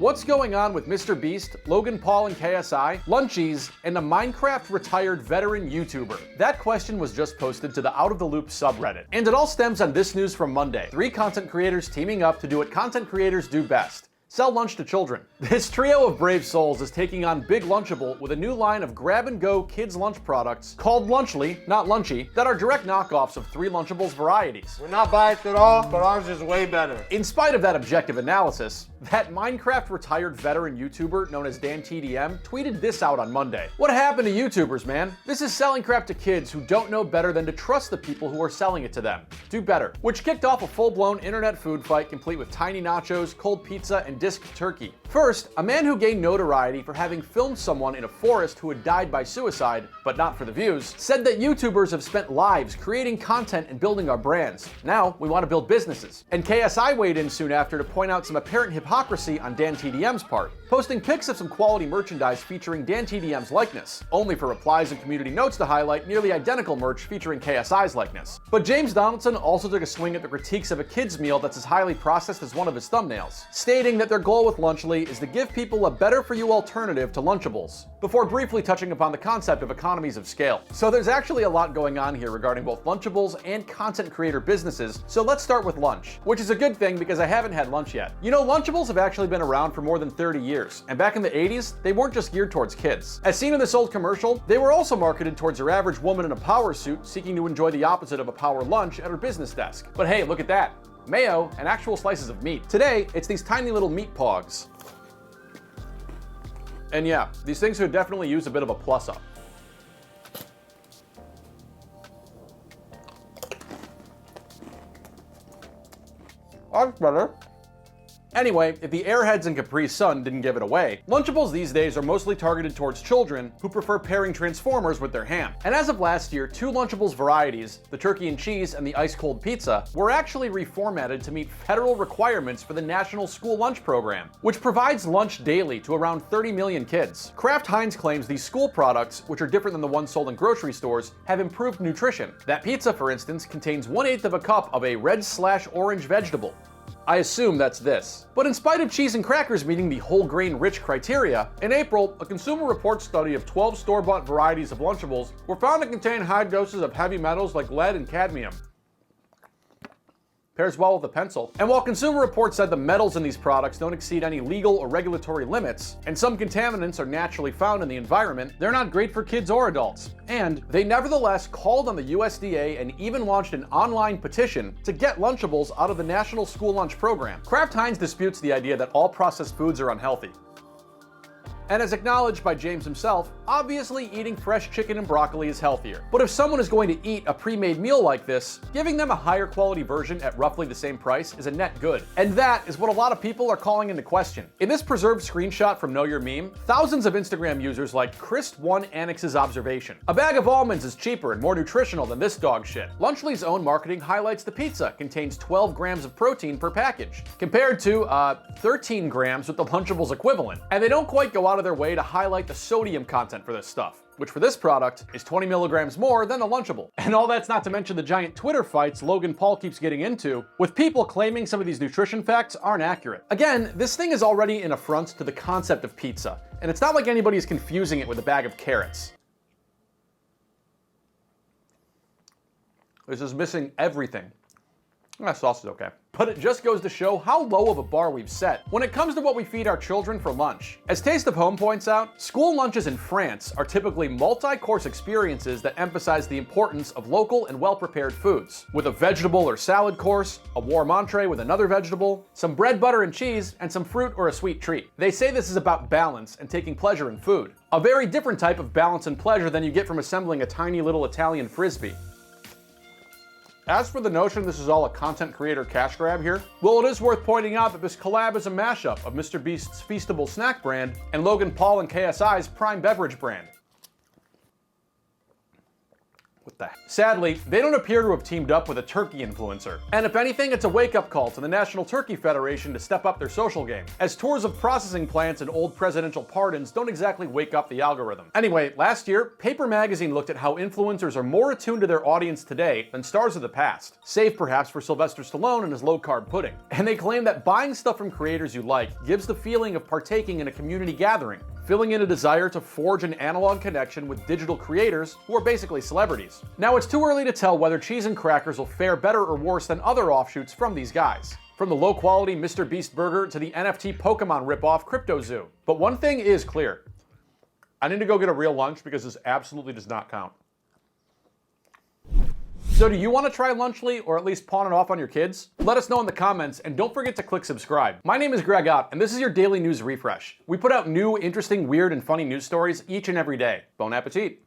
What's going on with MrBeast, Logan Paul and KSI, Lunchies, and a Minecraft retired veteran YouTuber? That question was just posted to the OutOfTheLoop subreddit. And it all stems on this news from Monday. 3 content creators teaming up to do what content creators do best: sell lunch to children. This trio of brave souls is taking on Big Lunchable with a new line of grab-and-go kids' lunch products called Lunchly, not Lunchy, that are direct knockoffs of 3 Lunchables varieties. We're not biased at all, but ours is way better. In spite of that objective analysis, that Minecraft retired veteran YouTuber known as DanTDM tweeted this out on Monday. What happened to YouTubers, man? This is selling crap to kids who don't know better than to trust the people who are selling it to them. Do better. Which kicked off a full-blown internet food fight complete with tiny nachos, cold pizza, and disc turkey. First, a man who gained notoriety for having filmed someone in a forest who had died by suicide, but not for the views, said that YouTubers have spent lives creating content and building our brands. Now, we want to build businesses. And KSI weighed in soon after to point out some apparent hypocrisy on DanTDM's part, posting pics of some quality merchandise featuring DanTDM's likeness, only for replies and community notes to highlight nearly identical merch featuring KSI's likeness. But James Donaldson also took a swing at the critiques of a kid's meal that's as highly processed as one of his thumbnails, stating that their goal with Lunchly is to give people a better-for-you alternative to Lunchables, before briefly touching upon the concept of economies of scale. So there's actually a lot going on here regarding both Lunchables and content creator businesses, so let's start with lunch, which is a good thing because I haven't had lunch yet. You know, Lunchables have actually been around for more than 30 years, and back in the 80s, they weren't just geared towards kids. As seen in this old commercial, they were also marketed towards your average woman in a power suit seeking to enjoy the opposite of a power lunch at her business desk. But hey, look at that. Mayo and actual slices of meat. Today, it's these tiny little meat pogs. And yeah, these things could definitely use a bit of a plus up. That's better. Anyway, if the Airheads and Capri Sun didn't give it away, Lunchables these days are mostly targeted towards children who prefer pairing Transformers with their ham. And as of last year, 2 Lunchables varieties, the turkey and cheese and the ice cold pizza, were actually reformatted to meet federal requirements for the National School Lunch Program, which provides lunch daily to around 30 million kids. Kraft Heinz claims these school products, which are different than the ones sold in grocery stores, have improved nutrition. That pizza, for instance, contains 1/8 of a cup of a red/orange vegetable. I assume that's this. But in spite of cheese and crackers meeting the whole grain rich criteria, in April, a Consumer Reports study of 12 store-bought varieties of Lunchables were found to contain high doses of heavy metals like lead and cadmium. Pairs well with a pencil. And while Consumer Reports said the metals in these products don't exceed any legal or regulatory limits, and some contaminants are naturally found in the environment, they're not great for kids or adults. And they nevertheless called on the USDA and even launched an online petition to get Lunchables out of the National School Lunch Program. Kraft Heinz disputes the idea that all processed foods are unhealthy. And as acknowledged by James himself, obviously eating fresh chicken and broccoli is healthier. But if someone is going to eat a pre-made meal like this, giving them a higher quality version at roughly the same price is a net good. And that is what a lot of people are calling into question. In this preserved screenshot from Know Your Meme, thousands of Instagram users like Chris1Annex's observation. A bag of almonds is cheaper and more nutritional than this dog shit. Lunchly's own marketing highlights the pizza contains 12 grams of protein per package, compared to 13 grams with the Lunchables equivalent. And they don't quite go out of their way to highlight the sodium content for this stuff, which for this product is 20 milligrams more than the Lunchable. And all that's not to mention the giant Twitter fights Logan Paul keeps getting into, with people claiming some of these nutrition facts aren't accurate. Again, this thing is already an affront to the concept of pizza, and it's not like anybody's confusing it with a bag of carrots. This is missing everything. That sauce is okay. But it just goes to show how low of a bar we've set when it comes to what we feed our children for lunch. As Taste of Home points out, school lunches in France are typically multi-course experiences that emphasize the importance of local and well-prepared foods, with a vegetable or salad course, a warm entree with another vegetable, some bread, butter, and cheese, and some fruit or a sweet treat. They say this is about balance and taking pleasure in food. A very different type of balance and pleasure than you get from assembling a tiny little Italian frisbee. As for the notion this is all a content creator cash grab here, well, it is worth pointing out that this collab is a mashup of MrBeast's Feastable snack brand and Logan Paul and KSI's Prime beverage brand. What the heck? Sadly, they don't appear to have teamed up with a turkey influencer. And if anything, it's a wake-up call to the National Turkey Federation to step up their social game, as tours of processing plants and old presidential pardons don't exactly wake up the algorithm. Anyway, last year, Paper Magazine looked at how influencers are more attuned to their audience today than stars of the past, save perhaps for Sylvester Stallone and his low-carb pudding. And they claim that buying stuff from creators you like gives the feeling of partaking in a community gathering, filling in a desire to forge an analog connection with digital creators who are basically celebrities. Now, it's too early to tell whether cheese and crackers will fare better or worse than other offshoots from these guys, from the low-quality MrBeast burger to the NFT Pokemon ripoff Crypto Zoo. But one thing is clear. I need to go get a real lunch because this absolutely does not count. So do you want to try Lunchly, or at least pawn it off on your kids? Let us know in the comments, and don't forget to click subscribe. My name is Greg Ott, and this is your daily news refresh. We put out new, interesting, weird, and funny news stories each and every day. Bon appetit!